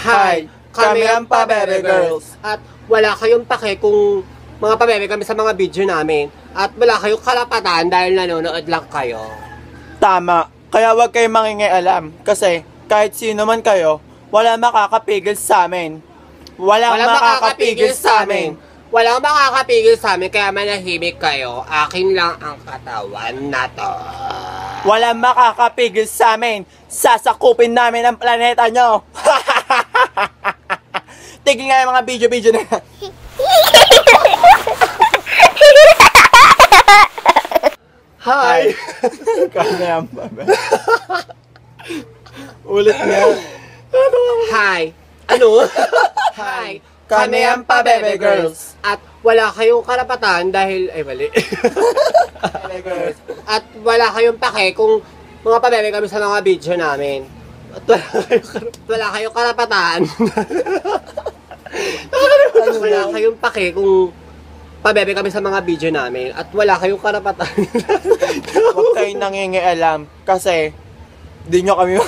Hi! Kami ang Pabebe Girls. At wala kayong pake kung mga pabebe kami sa mga video namin. At wala kayong karapatan dahil nanonood lang kayo. Tama. Kaya huwag kayong mangingialam. Kasi kahit sino man kayo, wala makakapigil sa amin. Walang makakapigil sa amin. Walang makakapigil sa amin kaya manahimik kayo. Akin lang ang katawan na to. Walang makakapigil sa amin. Sasakupin namin ang planeta nyo. Tigil nga yung mga video-video na yan. Hi! Kami ang Pabebe. Ulit niya. Hi! Ano? Hi! Kami ang Pabebe Girls. At wala kayong karapatan dahil... Ay, mali. At wala kayong pake kung mga pabebe kami sa mga video namin. At wala kayong karapatan. Wala kayong pake kung pabebe kami sa mga video namin. At wala kayong karapatan. Huwag kayong nangingialam. Kasi, di nyo kami